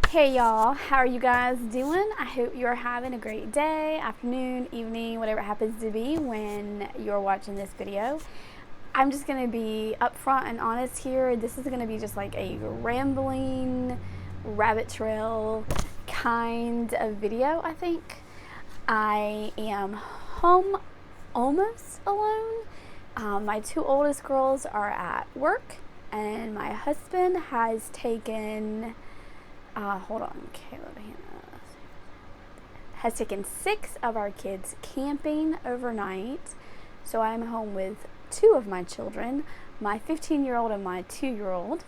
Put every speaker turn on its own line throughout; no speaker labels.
Hey y'all, how are you guys doing? I hope you're having a great day, afternoon, evening, whatever it happens to be when you're watching this video. I'm just going to be upfront and honest here. This is going to be just like a rambling, rabbit trail kind of video, I think. I am home almost alone. My two oldest girls are at work, and my husband has taken Caleb has taken 6 of our kids camping overnight. So I'm home with 2 of my children, my 15-year-old and my 2-year-old.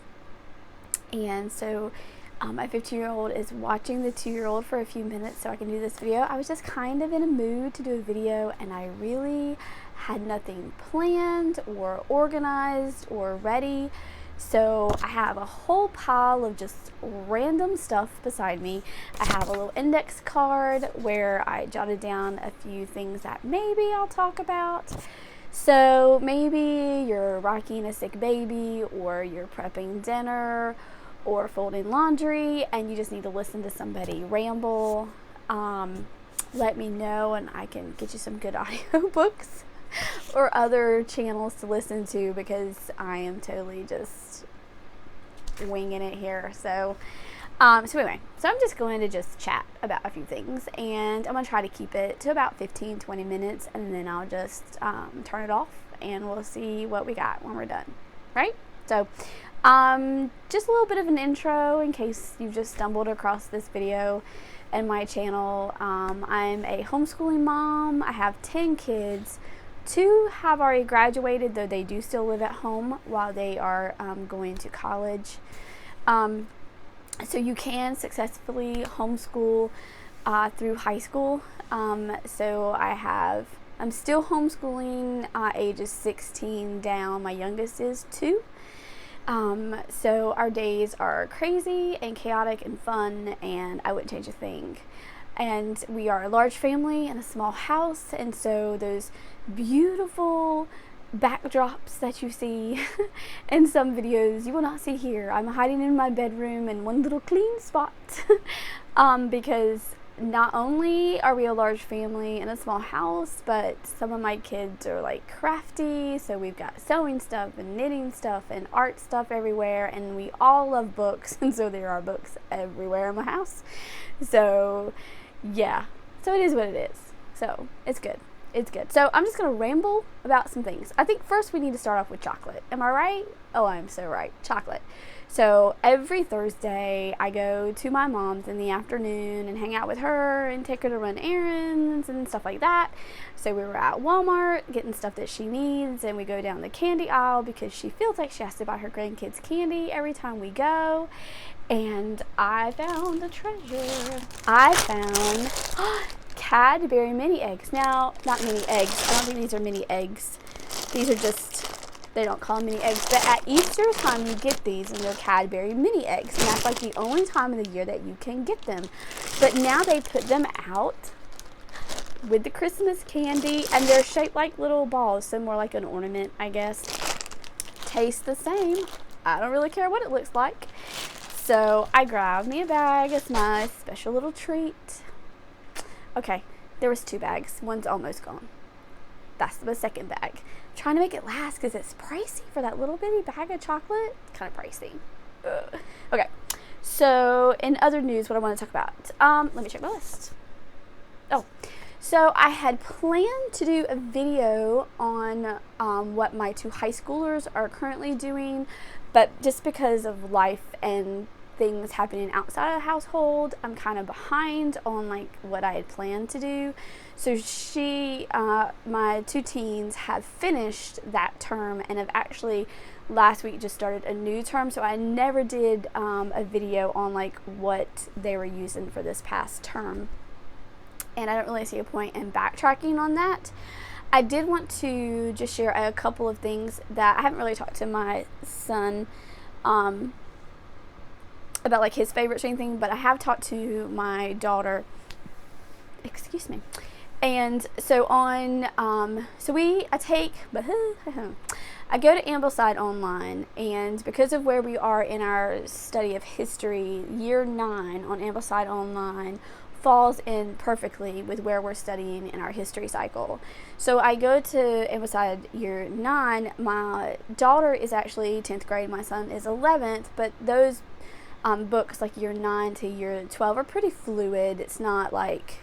And so my 15-year-old is watching the 2-year-old for a few minutes so I can do this video. I was just kind of in a mood to do a video, and I really had nothing planned or organized or ready. So I have a whole pile of just random stuff beside me. I have a little index card where I jotted down a few things that maybe I'll talk about. So maybe you're rocking a sick baby, or you're prepping dinner, or folding laundry, and you just need to listen to somebody ramble. Let me know and I can get you some good audiobooks or other channels to listen to, because I am totally just winging it here. So anyway, so I'm just going to just chat about a few things, and I'm going to try to keep it to about 15-20 minutes, and then I'll just turn it off and we'll see what we got when we're done, right? So just a little bit of an intro in case you've just stumbled across this video and my channel. I'm a homeschooling mom. I have 10 kids. 2 have already graduated, though they do still live at home while they are going to college. So you can successfully homeschool through high school. So I'm still homeschooling ages 16 down. My youngest is 2. So our days are crazy and chaotic and fun, and I wouldn't change a thing. And we are a large family in a small house, and so those beautiful backdrops that you see in some videos you will not see here. I'm hiding in my bedroom in one little clean spot because not only are we a large family in a small house, but some of my kids are like crafty, so we've got sewing stuff and knitting stuff and art stuff everywhere, and we all love books, and so there are books everywhere in my house. So yeah, so it is what it is. So it's good. It's good. So I'm just going to ramble about some things. I think first we need to start off with chocolate. Am I right? Oh, I'm so right. Chocolate. So every Thursday I go to my mom's in the afternoon and hang out with her and take her to run errands and stuff like that. So we were at Walmart getting stuff that she needs, and we go down the candy aisle because she feels like she has to buy her grandkids candy every time we go. And I found a treasure. I found Cadbury mini eggs. Now, not mini eggs. I don't think these are mini eggs. These are just, they don't call them mini eggs. But at Easter time, you get these, and they're Cadbury mini eggs. And that's like the only time of the year that you can get them. But now they put them out with the Christmas candy, and they're shaped like little balls, so more like an ornament, I guess. Taste the same. I don't really care what it looks like. So I grabbed me a bag. It's my special little treat. Okay, there was 2 bags. One's almost gone. That's the second bag. I'm trying to make it last because it's pricey for that little bitty bag of chocolate. Kind of pricey. Ugh. Okay, so in other news, what I want to talk about. Let me check my list. Oh, so I had planned to do a video on what my 2 high schoolers are currently doing, but just because of life and things happening outside of the household, I'm kind of behind on like what I had planned to do. So my 2 teens have finished that term and have actually last week just started a new term. So I never did a video on like what they were using for this past term, and I don't really see a point in backtracking on that. I did want to just share a couple of things that I haven't really talked to my son about like his favorites or anything, but I have talked to my daughter, And so I go to Ambleside Online, and because of where we are in our study of history, year 9 on Ambleside Online falls in perfectly with where we're studying in our history cycle. So I go to Ambleside year 9. My daughter is actually 10th grade, my son is 11th, but those books like year 9 to year 12 are pretty fluid. It's not like,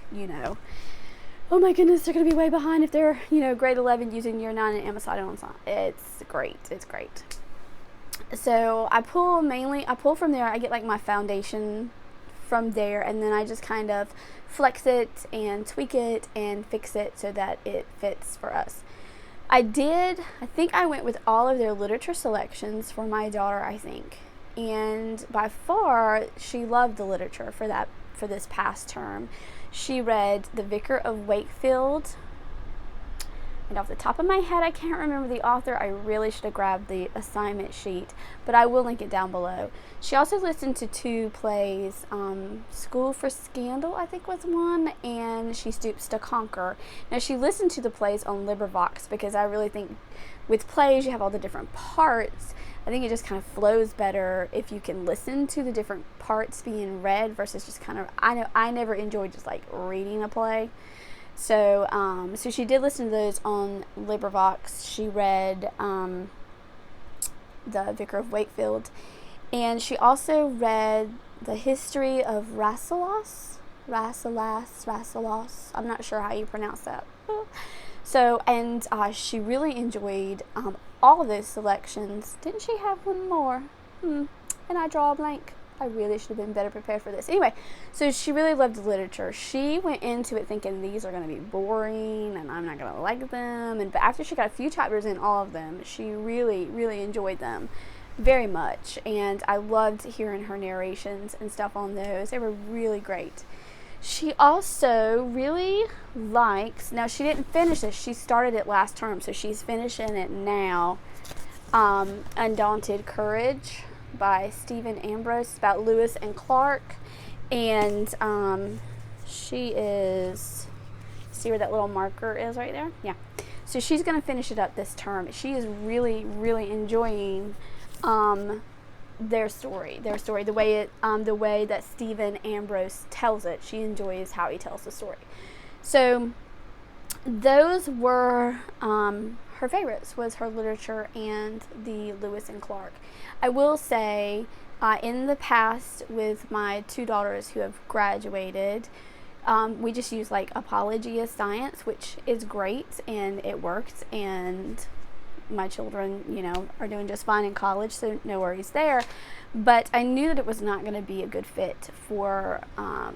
oh my goodness, they're going to be way behind if they're, grade 11 using year 9 and Ambleside Online. It's great. So I pull from there. I get like my foundation from there, and then I just kind of flex it and tweak it and fix it so that it fits for us. I think I went with all of their literature selections for my daughter, and by far she loved the literature for this past term. She read The Vicar of Wakefield, and off the top of my head I can't remember the author. I really should have grabbed the assignment sheet, but I will link it down below. She also listened to 2 plays, School for Scandal I think was one, and She Stoops to Conquer. Now she listened to the plays on LibriVox because I really think with plays you have all the different parts. I think it just kind of flows better if you can listen to the different parts being read versus just kind of, I never enjoyed just like reading a play. So she did listen to those on LibriVox. She read The Vicar of Wakefield, and she also read The History of Rasselas. I'm not sure how you pronounce that. So, and she really enjoyed all of those selections. Didn't she have one more? And I draw a blank. I really should have been better prepared for this. Anyway, so she really loved literature. She went into it thinking these are going to be boring and I'm not going to like them. But after she got a few chapters in all of them, she really, really enjoyed them very much. And I loved hearing her narrations and stuff on those. They were really great. She also really likes, now she didn't finish this, she started it last term, so she's finishing it now, Undaunted Courage by Stephen Ambrose, about Lewis and Clark. And she is, see where that little marker is right there? Yeah. So she's going to finish it up this term. She is really, really enjoying their story, the way that Stephen Ambrose tells it. She enjoys how he tells the story. So those were her favorites, was her literature and the Lewis and Clark. I will say, in the past with my 2 daughters who have graduated, we just use like Apology of Science, which is great and it works, and my children, are doing just fine in college, so no worries there. But I knew that it was not going to be a good fit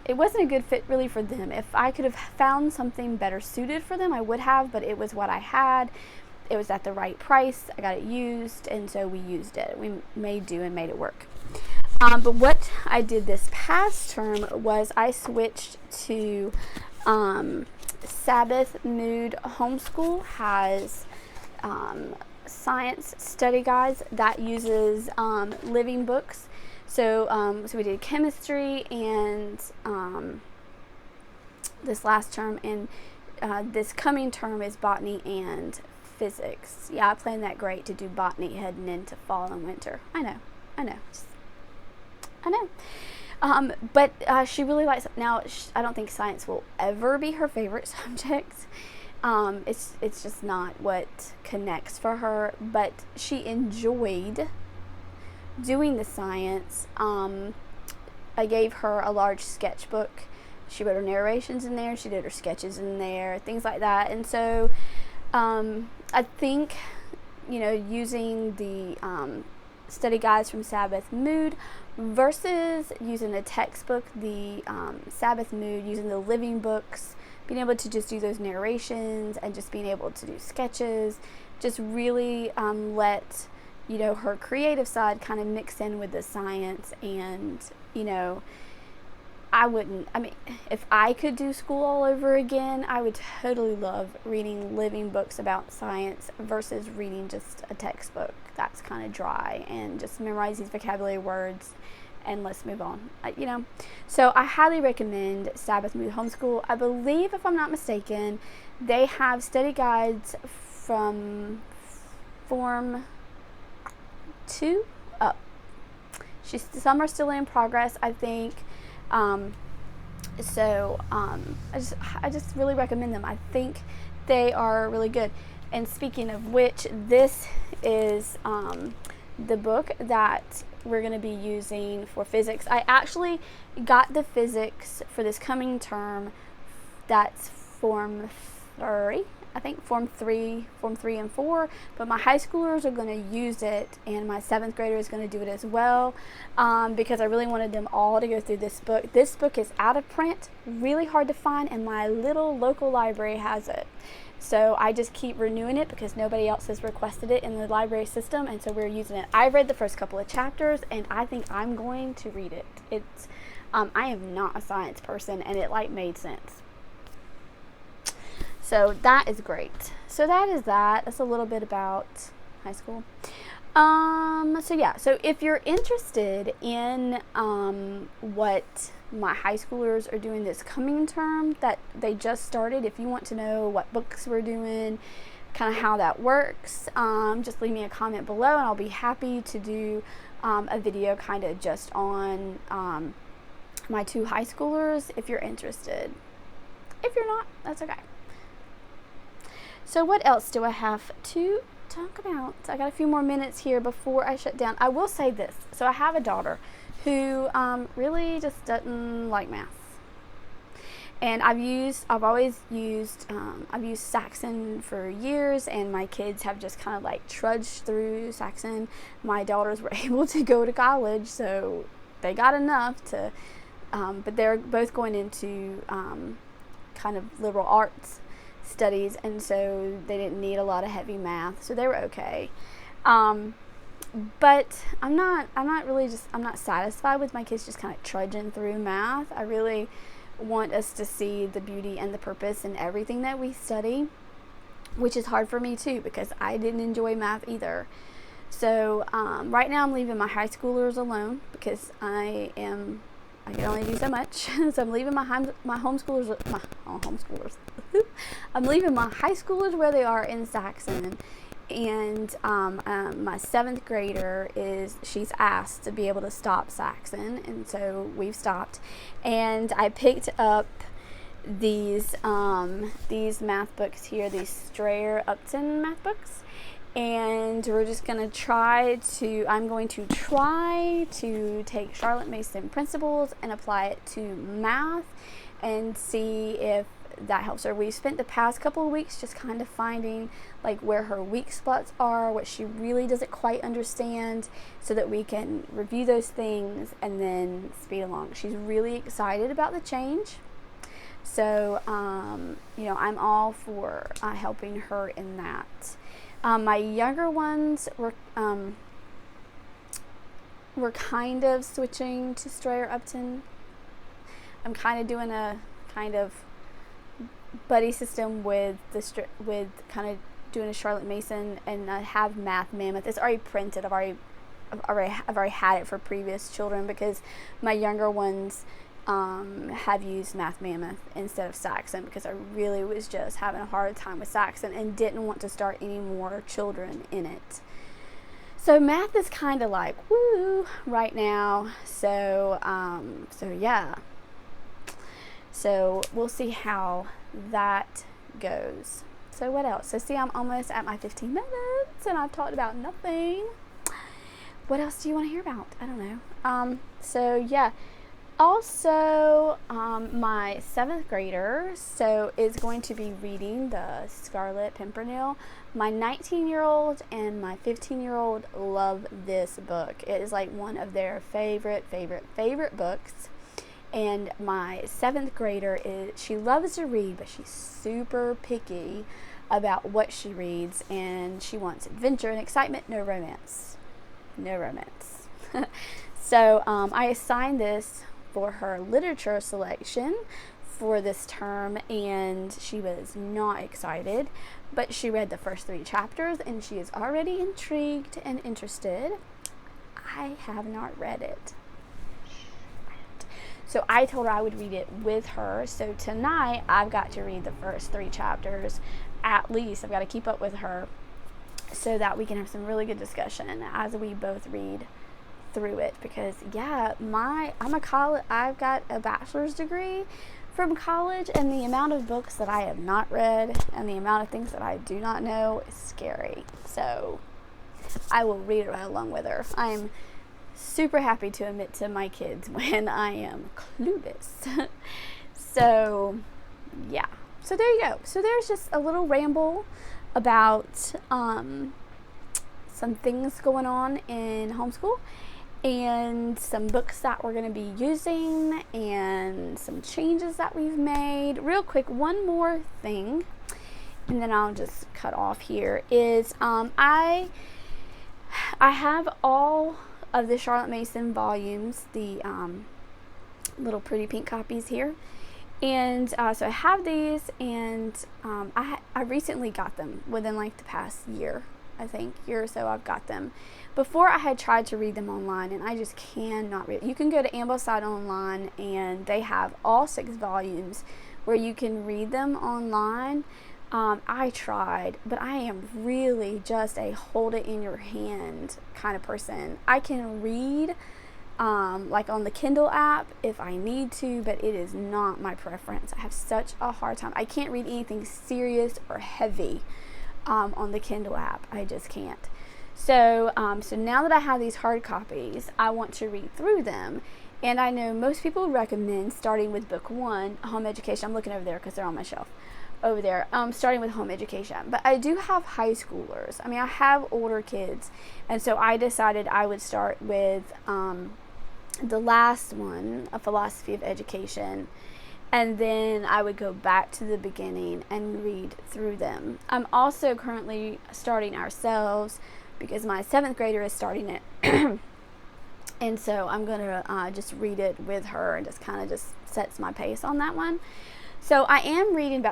it wasn't a good fit really for them. If I could have found something better suited for them, I would have, but it was what I had. It was at the right price. I got it used, and so we used it. We made do and made it work. But what I did this past term was I switched to Sabbath Mood Homeschool has science study guides that uses living books. So we did chemistry and this last term, and this coming term is botany and physics. Yeah, I planned that great to do botany heading into fall and winter. I know. But she really likes it. Now, I don't think science will ever be her favorite subject. It's just not what connects for her, but she enjoyed doing the science. I gave her a large sketchbook. She wrote her narrations in there, she did her sketches in there, things like that. And so I think, using the study guides from Sabbath Mood versus using a textbook, the Sabbath Mood, using the living books, being able to just do those narrations and just being able to do sketches, just really let her creative side kind of mix in with the science. And if I could do school all over again, I would totally love reading living books about science versus reading just a textbook that's kind of dry and just memorize these vocabulary words and let's move on. So I highly recommend Sabbath Mood Homeschool. I believe, if I'm not mistaken, they have study guides from Form 2 up. Some are still in progress, I think. I just really recommend them. I think they are really good. And speaking of which, this is the book that we're going to be using for physics. I actually got the physics for this coming term. That's Form 3. I think Form 3 and 4, but my high schoolers are going to use it, and my 7th grader is going to do it as well, because I really wanted them all to go through this book. This book is out of print, really hard to find, and my little local library has it. So I just keep renewing it because nobody else has requested it in the library system, and so we're using it. I read the first couple of chapters, and I think I'm going to read it. I am not a science person, and it made sense. So that is great. So that is that. That's a little bit about high school. So if you're interested in what my high schoolers are doing this coming term that they just started, if you want to know what books we're doing, kind of how that works, just leave me a comment below, and I'll be happy to do a video kind of just on my 2 high schoolers if you're interested. If you're not, that's okay. So what else do I have to talk about? I got a few more minutes here before I shut down. I will say this. So I have a daughter who really just doesn't like math. And I've used Saxon for years, and my kids have just kind of trudged through Saxon. My daughters were able to go to college, so they got enough to, but they're both going into kind of liberal arts studies, and so they didn't need a lot of heavy math, so they were okay. But I'm not satisfied with my kids just kind of trudging through math. I really want us to see the beauty and the purpose in everything that we study, which is hard for me too, because I didn't enjoy math either. So right now I'm leaving my high schoolers alone because I can only do so much. So I'm leaving my homeschoolers. I'm leaving my high schoolers where they are in Saxon, and my 7th grader she's asked to be able to stop Saxon, and so we've stopped. And I picked up these math books here, these Strayer-Upton math books. And I'm going to try to take Charlotte Mason principles and apply it to math and see if that helps her. We've spent the past couple of weeks just kind of finding where her weak spots are, what she really doesn't quite understand, so that we can review those things and then speed along. She's really excited about the change. So, I'm all for helping her in that. My younger ones were kind of switching to Strayer-Upton. I'm kind of doing a kind of buddy system with kind of doing a Charlotte Mason, and I have Math Mammoth. It's already printed. I've already had it for previous children because my younger ones have used Math Mammoth instead of Saxon, because I really was just having a hard time with Saxon and didn't want to start any more children in it. So math is kind of woo right now. So yeah. So we'll see how that goes. So what else? So see, I'm almost at my 15 minutes and I've talked about nothing. What else do you want to hear about? I don't know. So yeah. Also, my 7th grader is going to be reading the Scarlet Pimpernel. My 19-year-old and my 15-year-old love this book. It is one of their favorite books. And my 7th grader she loves to read, but she's super picky about what she reads, and she wants adventure and excitement, no romance. So I assigned this for her literature selection for this term, and she was not excited, but she read the first 3 chapters and she is already intrigued and interested. I have not read it. So I told her I would read it with her. So tonight I've got to read the first 3 chapters at least. I've got to keep up with her so that we can have some really good discussion as we both read through it. Because I've got a bachelor's degree from college, and the amount of books that I have not read and the amount of things that I do not know is scary. So I will read it right along with her. I am super happy to admit to my kids when I am clueless. So yeah, so there you go. So there's just a little ramble about some things going on in homeschool, and some books that we're going to be using, and some changes that we've made. Real quick, one more thing, and then I'll just cut off here, is I have all of the Charlotte Mason volumes, the little pretty pink copies here. And so I have these, and I recently got them within like the past year or so. I've got them. Before, I had tried to read them online, and I just cannot read. You can go to Ambleside online, and they have all 6 volumes where you can read them online. I tried, but I am really just a hold it in your hand kind of person. I can read like on the Kindle app if I need to, but it is not my preference. I have such a hard time. I can't read anything serious or heavy on the Kindle app. I just can't. So now that I have these hard copies, I want to read through them. And I know most people recommend starting with book 1, Home Education. I'm looking over there because they're on my shelf over there. Starting with Home Education. But I do have high schoolers. I mean, I have older kids. And so I decided I would start with the last one, A Philosophy of Education. And then I would go back to the beginning and read through them. I'm also currently starting Ourselves because my 7th grader is starting it. And so I'm going to just read it with her, and just kind of just sets my pace on that one. So I am reading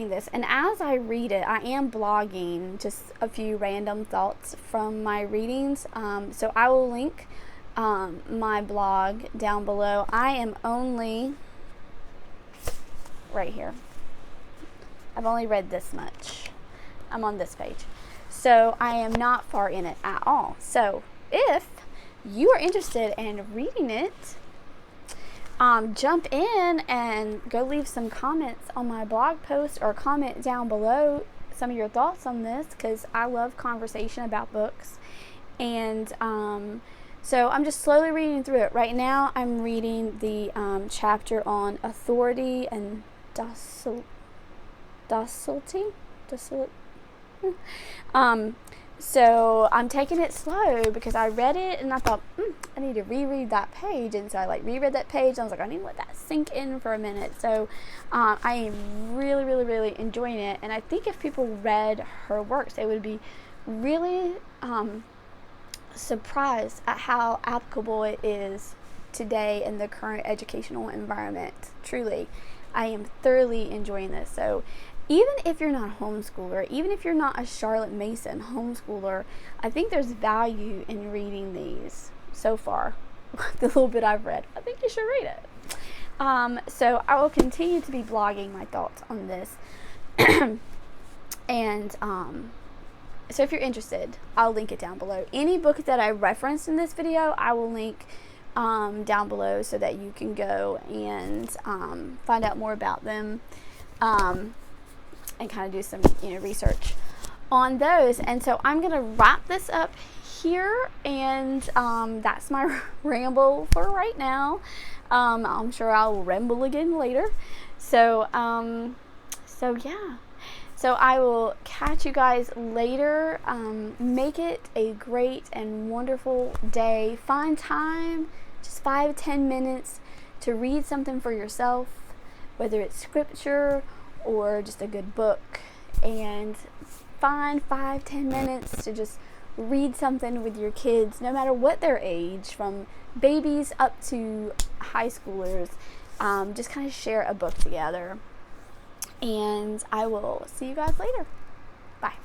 this, and as I read it, I am blogging just a few random thoughts from my readings. So I will link my blog down below. I am only right here. I've only read this much. I'm on this page. So I am not far in it at all. So if you are interested in reading it, jump in and go leave some comments on my blog post, or comment down below some of your thoughts on this, because I love conversation about books. And so I'm just slowly reading through it. Right now I'm reading the chapter on authority and docility. So I'm taking it slow because I read it and I thought, I need to reread that page. And so I reread that page, and I was like, I need to let that sink in for a minute. So I am really, really, really enjoying it. And I think if people read her works, they would be really surprised at how applicable it is today in the current educational environment. Truly, I am thoroughly enjoying this. So even if you're not a homeschooler, even if you're not a Charlotte Mason homeschooler, I think there's value in reading these so far. The little bit I've read, I think you should read it. So I will continue to be blogging my thoughts on this. And so if you're interested, I'll link it down below. Any book that I referenced in this video, I will link down below so that you can go and find out more about them. And kind of do some research on those. And so I'm going to wrap this up here, and that's my ramble for right now. I'm sure I'll ramble again later. So yeah. So I will catch you guys later. Make it a great and wonderful day. Find time, just 5-10 minutes, to read something for yourself, whether it's scripture or just a good book, and find 5-10 minutes to just read something with your kids, no matter what their age, from babies up to high schoolers. Just kind of share a book together, and I will see you guys later. Bye.